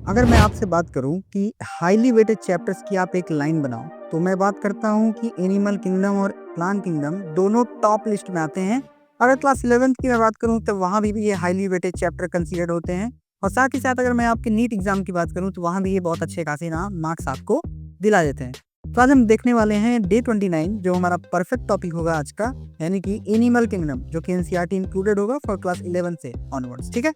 अगर मैं आपसे बात करूं कि हाईली वेटेड चैप्टर्स की आप एक लाइन बनाओ, तो मैं बात करता हूं कि एनिमल किंगडम और प्लांट किंगडम दोनों टॉप लिस्ट में आते हैं। अगर क्लास 11th की मैं बात करूं तो वहां भी ये हाईली वेटेड चैप्टर कंसीडर होते हैं। और साथ ही साथ अगर मैं आपके नीट एग्जाम की बात करूं तो वहां भी ये बहुत अच्छे खासे नाम मार्क्स आपको दिला देते हैं। तो आज हम देखने वाले हैं डे 29, जो हमारा परफेक्ट टॉपिक होगा आज का, यानी कि एनिमल किंगडम, जो कि एनसीईआरटी इंक्लूडेड होगा फॉर क्लास 11 से ऑनवर्ड्स। ठीक है,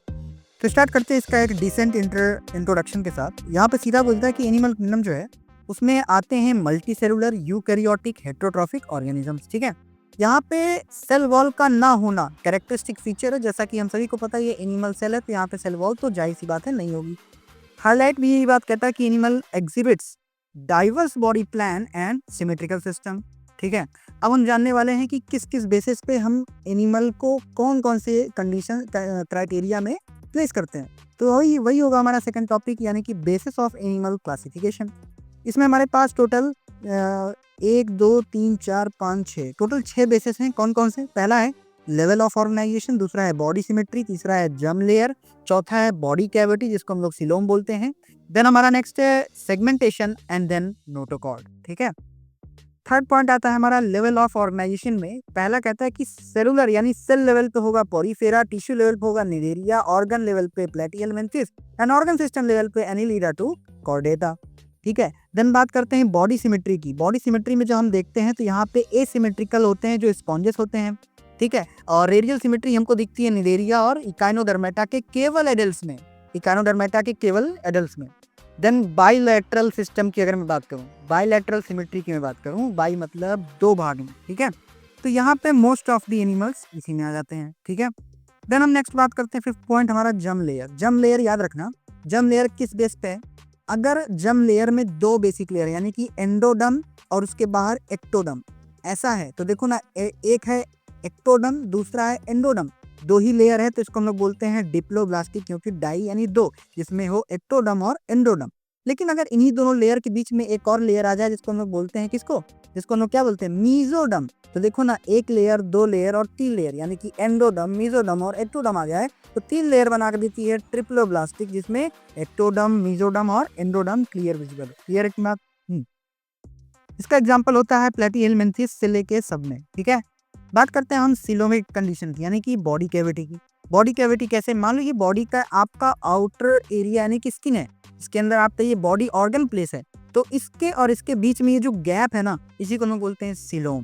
तो स्टार्ट करते हैं इसका एक डिसेंट इंट्रोडक्शन के साथ। यहाँ पे सीधा बोलता है कि एनिमल किंगडम जो है उसमें आते हैं multi cellular eukaryotic heterotrophic organisms. ठीक है, यहाँ पे सेल वॉल का ना होना कैरेक्टरिस्टिक फीचर है। जैसा कि हम सभी को पता है ये एनिमल सेल है, तो यहाँ पे सेल वॉल तो जाहिर सी बात है नहीं होगी। हाईलाइट भी यही बात कहता है कि animal exhibits diverse body plan and symmetrical system. ठीक है, अब हम जानने वाले हैं कि किस किस बेसिस पे हम एनिमल को कौन कौन से कंडीशन क्राइटेरिया में प्लेस करते हैं। तो वही वही होगा हमारा सेकंड टॉपिक, यानी कि बेसिस ऑफ एनिमल क्लासिफिकेशन। इसमें हमारे पास टोटल 1 2 3 4 5 6 टोटल 6 बेसिस हैं। कौन कौन से? पहला है लेवल ऑफ ऑर्गेनाइजेशन, दूसरा है बॉडी सिमेट्री, तीसरा है जर्म लेयर, चौथा है बॉडी कैविटी जिसको हम लोग सिलोम बोलते हैं। देन हमारा नेक्स्ट है सेगमेंटेशन एंड देन नोटोकॉर्ड। ठीक है, थर्ड पॉइंट आता है हमारा लेवल ऑफ ऑर्गेनाइजेशन में। पहला कहता है कि सेलुलर यानी सेल लेवल पे होगा पॉरीफेरा, टिश्यू लेवल पे होगा निडेरिया, ऑर्गन लेवल पे प्लेटिहेल्मिन्थेस एंड ऑर्गन सिस्टम लेवल पे एनिलिडा टू कॉर्डेटा। ठीक है, देन बात करते हैं बॉडी सिमेट्री की। बॉडी सिमेट्री में जो हम देखते हैं तो यहाँ पे एसिमेट्रिकल होते हैं जो स्पॉन्जेस होते हैं। ठीक है, और रेडियल सिमेट्री हमको दिखती है निडेरिया और इकाइनोडर्मेटा के केवल एडल्ट्स में, इकाइनोडर्मेटा के केवल एडल्ट्स में। देन बाइलैटरल सिस्टम की अगर मैं बात करूं, बाइलैटरल सिमेट्री की मैं बात करूं, बाई मतलब दो भाग में। ठीक है, तो यहाँ पे मोस्ट ऑफ द एनिमल्स इसी में आ जाते हैं। ठीक है, देन हम नेक्स्ट बात करते हैं फिफ्थ पॉइंट हमारा जर्म लेयर। जर्म लेयर याद रखना, जर्म लेयर किस बेस पे है? अगर जर्म लेयर में दो बेसिक लेयर यानी कि एंडोडम और उसके बाहर एक्टोडम ऐसा है, तो देखो ना एक है एक्टोडम, दूसरा है एंडोडम, दो ही लेयर है, तो इसको हम लोग बोलते हैं डिप्लोब्लास्टिक, क्योंकि डाई यानी दो, जिसमें हो एक्टोडम और एंडोडम। लेकिन अगर इन्हीं दोनों लेयर के बीच में एक और लेयर आ जाए जिसको हम लोग बोलते हैं किसको, जिसको हम लोग क्या बोलते हैं, मीजोडम, तो देखो ना एक लेयर, दो लेयर और तीन लेयर, यानी कि एंडोडम, मीजोडम और एक्टोडम आ जाए तो तीन लेयर बना कर देती है ट्रिप्लोब्लास्टिक, जिसमें एक्टोडम, मीजोडम और एंडोडम क्लियर विजिबल। क्लियर एक बात। इसका एग्जाम्पल होता है प्लेटिहेल्मिन्थेस से लेके सब में। ठीक है, बात करते हैं हम सिलोमिक कंडीशन की, यानी कि बॉडी कैविटी की। बॉडी कैविटी कैसे? मान लो ये बॉडी का आपका आउटर एरिया यानी कि स्किन है, इसके अंदर आपका ये बॉडी ऑर्गन प्लेस है, तो इसके और इसके बीच में ये जो गैप है ना, इसी को हम बोलते हैं सिलोम।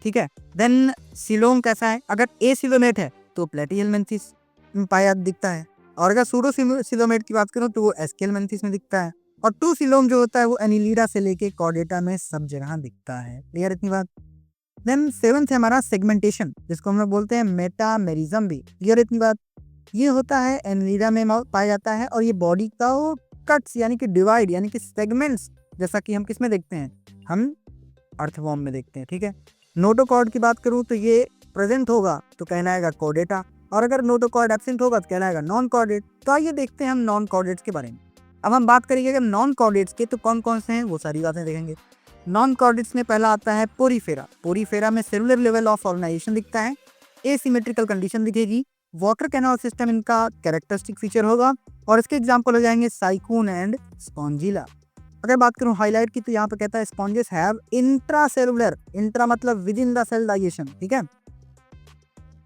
ठीक है, देन सिलोम कैसा है? अगर ए सिलोमेट है तो प्लेटिहेल्मिन्थेस में पाया दिखता है, और अगर सूडो सिलोमेट की बात करूं तो वो एस्केलमेंथिस में दिखता है, और टू सिलोम जो होता है वो एनिलिडा से लेके कॉर्डेटा में सब जगह दिखता है। क्लियर इतनी बात। देन सेवंथ है हमारा सेगमेंटेशन, जिसको हम लोग बोलते हैं मेटामेरिज्म भी। क्लियर इतनी बात। ये होता है एनिलिडा में पाया जाता है, और ये बॉडी का वो कट्स यानी कि डिवाइड यानी कि सेगमेंट्स, जैसा कि हम किस में देखते हैं, हम अर्थवॉर्म में देखते हैं। ठीक है, नोटोकॉर्ड की बात करूं तो ये प्रेजेंट होगा तो कहलाएगा कॉर्डेटा, और अगर नोटोकॉर्ड एब्सेंट होगा तो कहलाएगा नॉन कॉर्डेट। तो आइए देखते हैं हम नॉन कॉर्डेट्स के बारे में। अब हम बात करेंगे अगर नॉन कॉर्डेट्स के, तो कौन कौन से हैं वो सारी बातें देखेंगे। नॉन कॉर्डेट्स में पहला आता है पोरीफेरा। पोरीफेरा में सेलुलर लेवल ऑफ ऑर्गेनाइजेशन दिखता है, एसिमेट्रिकल कंडीशन दिखेगी, वाटर कैनाल सिस्टम इनका कैरेक्टरिस्टिक फीचर होगा, और इसके एग्जांपल हो जाएंगे साइकोन एंड स्पॉन्जिला। अगर बात करूं हाईलाइट की, तो यहाँ पे कहता है स्पॉन्जेस हैव इंट्रासेलुलर, इंट्रा मतलब within the cell digestion. ठीक है,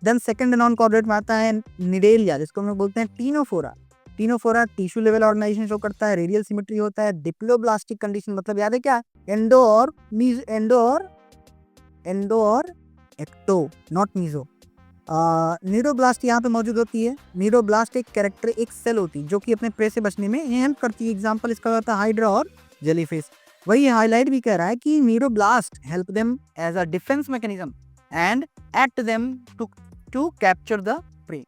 देन सेकंड नॉन कॉर्डेट में आता है निडेलिया, जिसको हम लोग बोलते हैं ctenophora. Ctenophora tissue level organisation show करता है, रेडियल सिमेट्री होता है, डिप्लोब्लास्टिक कंडीशन मतलब याद है क्या, एंडो और एक्टो, नॉट मीजो। नीडोब्लास्ट यहाँ पे मौजूद होती है। नीडोब्लास्ट एक कैरेक्टर, एक सेल होती है जो कि अपने प्रे से बचने में हेल्प करती है। एग्जांपल इसका होता है हाइड्रा और जेलीफिश। वही हाईलाइट भी कह रहा है कि cnidoblast help them as a defence mechanism and act them to capture the prey.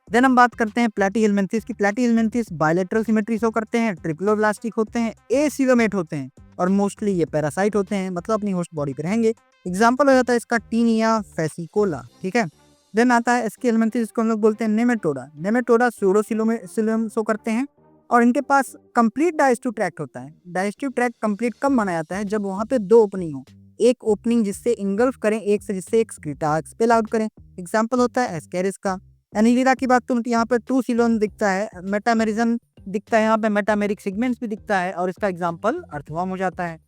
Then हम बात करते हैं प्लेटिहेल्मिन्थेस की। प्लेटिहेल्मिन्थेस बायलैटरल सिमेट्री शो करते हैं, ट्रिप्लोब्लास्टिक होते हैं, एसिलोमेट होते हैं, और मोस्टली ये पैरासाइट होते हैं, मतलब अपनी होस्ट बॉडी पे रहेंगे। एग्जाम्पल हो जाता है इसका टीनिया फेसिकोला। ठीक है, देन आता है एस्केलमेंथिस, जिसको हम लोग बोलते हैं नेमेटोडा। नेमेटोडा सूडोसिलोम शो करते हैं, और इनके पास कंप्लीट डाइजेस्टिव ट्रैक्ट होता है। डाइजेस्टिव ट्रैक्ट कंप्लीट कब माना जाता है? जब वहां पे दो ओपनिंग हो, एक ओपनिंग जिससे इंगल्फ करें, एक से जिससे एक्सक्रीटा एक्सपेल आउट करें। एग्जाम्पल होता है एस्केरिस का। एनिलिडा की बात करूं तो यहाँ पे टू सिलोम दिखता है, मेटामेरिज्म दिखता है यहाँ पे, मेटामेरिक सेगमेंट्स भी दिखता है और इसका एग्जाम्पल अर्थवर्म हो जाता है।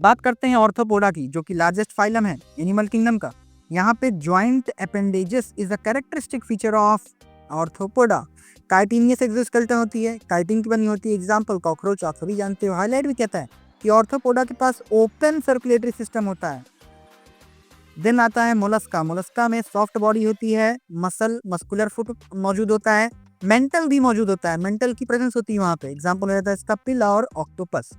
बात करते हैं ऑर्थोपोडा की, जो कि लार्जेस्ट फाइलम है एनिमल किंगडम का। यहाँ पे joint appendages is a characteristic feature of arthropoda. Chitinous exoskeleton होती है, काइटिन की बनी होती है। एग्जाम्पल कॉकरोच, आप सभी जानते हो। हाईलाइट भी कहता है कि ऑर्थोपोडा के पास ओपन सर्कुलेटरी सिस्टम होता है। देन आता है मोलस्का। मोलस्का में सॉफ्ट बॉडी होती है, मस्कुलर फुट मौजूद होता है, मेंटल भी मौजूद होता है, मेंटल की प्रेजेंस होती है वहाँ पे। एग्जाम्पल रहता है इसका पिला और ऑक्टोपस।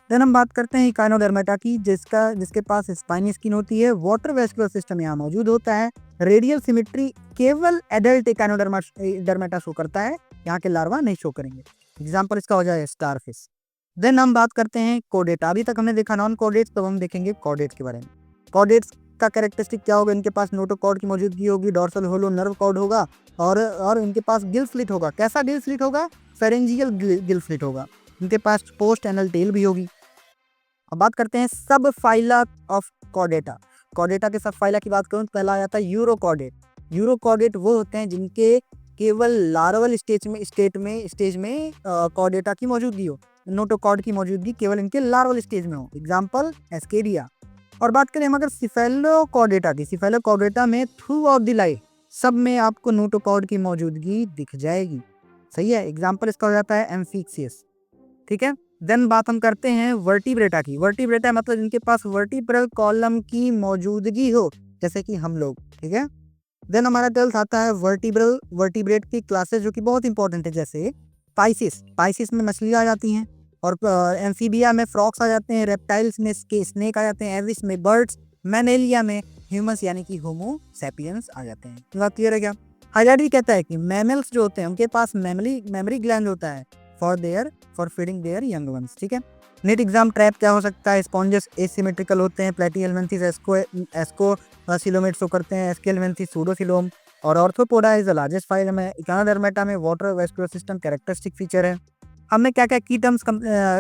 देन हम बात करते हैं इकाइनोडर्मेटा की, जिसके पास स्पाइनी स्किन होती है, वाटर वेस्कुलर सिस्टम यहाँ मौजूद होता है, रेडियल सिमेट्री केवल एडल्ट इकाइनोडर्मेटा शो करता है, यहाँ के लार्वा नहीं शो करेंगे। एग्जाम्पल इसका हो जाए स्टारफिश। देन हम बात करते हैं कोडेटा। अभी तक हमने देखा नॉन कोडेट्स, तो हम देखेंगे कोडेट्स के बारे में। कोडेट्स का कैरेक्टरिस्टिक क्या होगा? इनके पास नोटोकॉर्ड की मौजूदगी होगी, डॉर्सल होलो नर्व कॉर्ड होगा और इनके पास गिल स्लिट होगा। कैसा गिल स्लिट होगा? फेरेंजियल गिल स्लिट होगा। इनके पास पोस्ट एनल टेल भी होगी। अब बात करते हैं सब फाइला ऑफ कॉर्डेटा। कॉर्डेटा के सब फाइला की बात करूं तो पहला आ जाता है यूरोकॉर्डेट। यूरोकॉर्डेट वो होते हैं जिनके केवल लार्वल स्टेज में कॉर्डेटा की मौजूदगी हो, नोटोकॉर्ड की मौजूदगी केवल इनके लार्वल स्टेज में हो। एग्जाम्पल एस्केडिया। और बात करें हम अगर सिफेलोकॉर्डेटा की, सिफेलोकॉर्डेटा में थ्रू आउट द लाइफ सब में आपको नोटोकॉर्ड की मौजूदगी दिख जाएगी। सही है। एग्जाम्पल इसका हो जाता है एम्फिक्सियस। ठीक है। देन बात हम करते हैं वर्टिब्रेटा की। वर्टिब्रेटा मतलब जिनके पास वर्टिब्रल कॉलम की मौजूदगी हो, जैसे कि हम लोग। ठीक है। देन हमारा 12th आता है वर्टिब्रेट की क्लासेस, जो कि बहुत इंपॉर्टेंट है, जैसे पाइसिस में मछलियाँ आ जाती हैं, और एम्फीबिया में फ्रॉक्स आ जाते हैं, रेप्टाइल्स में स्नेक आ जाते हैं, एविस में बर्ड्स, मैनेलिया में ह्यूमंस यानी कि होमो सैपियंस आ जाते हैं। बात क्लियर है क्या? हाइलाइट भी कहता है कि मैमल्स जो होते हैं उनके पास मेमोरी ग्लैंड होता है for feeding there young ones. ठीक है। नीट एग्जाम ट्रैप क्या हो सकता है? स्पॉन्जेस एसिमेट्रिकल होते हैं, प्लेटीहेल्मिन्थेस एस्कोसिलोमेट शो करते हैं, एस्केल्मिन्थेस सूडोसिलोम, और arthropoda is the largest phylum है। इकानोडर्मेटा में water vascular system characteristic feature है। हमने क्या क्या की टर्म्स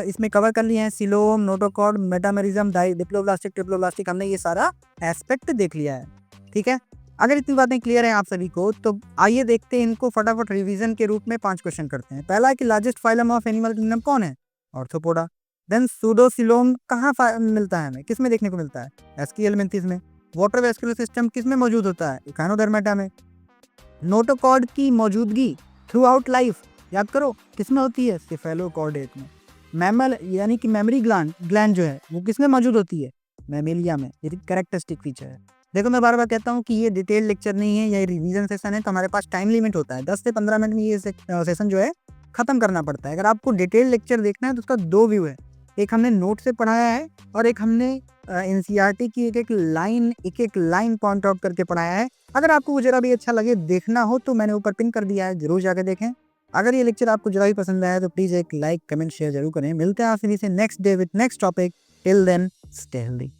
इसमें कवर कर लिए हैं? Coelom, notochord, metamerism, diploblastic, triploblastic, हमने ये सारा एस्पेक्ट देख लिया है। ठीक है। अगर इतनी बातें क्लियर है आप सभी को, तो आइए देखते हैं इनको फटाफट रिवीजन के रूप में 5 क्वेश्चन करते हैं। पहला है कि largest phylum of animal kingdom कौन है? ऑर्थोपोडा। देन सूडोसिलोम कहाँ मिलता है हमें, किस में देखने को मिलता है? एस्कियलमेंथिस में। वाटर वेस्कुलर सिस्टम किस में मौजूद होता है? इकानोडर्मेटा में। नोटोकॉर्ड की मौजूदगी थ्रू आउट लाइफ याद करो किस में होती है? सिफेलोकॉर्डेट में। मैमल यानी कि मेमोरी ग्लैंड जो है वो किस में मौजूद होती है? मैमेलिया में। ये कैरेक्टरिस्टिक फीचर है। देखो मैं बार बार कहता हूँ कि ये डिटेल लेक्चर नहीं है, ये रिवीजन सेशन है, तो हमारे पास टाइम लिमिट होता है 10 से 15 मिनट में ये सेशन जो है खत्म करना पड़ता है। अगर आपको डिटेल लेक्चर देखना है तो उसका 2 व्यू है, एक हमने नोट से पढ़ाया है और एक हमने एनसीईआरटी की एक एक लाइन पॉइंट आउट करके पढ़ाया है। अगर आपको जरा भी अच्छा लगे देखना हो तो मैंने ऊपर पिन कर दिया है, जरूर जाकर देखें। अगर ये लेक्चर आपको जरा भी पसंद आया तो प्लीज एक लाइक कमेंट शेयर जरूर करें। मिलते हैं आप से next day with next topic. Till then stay healthy.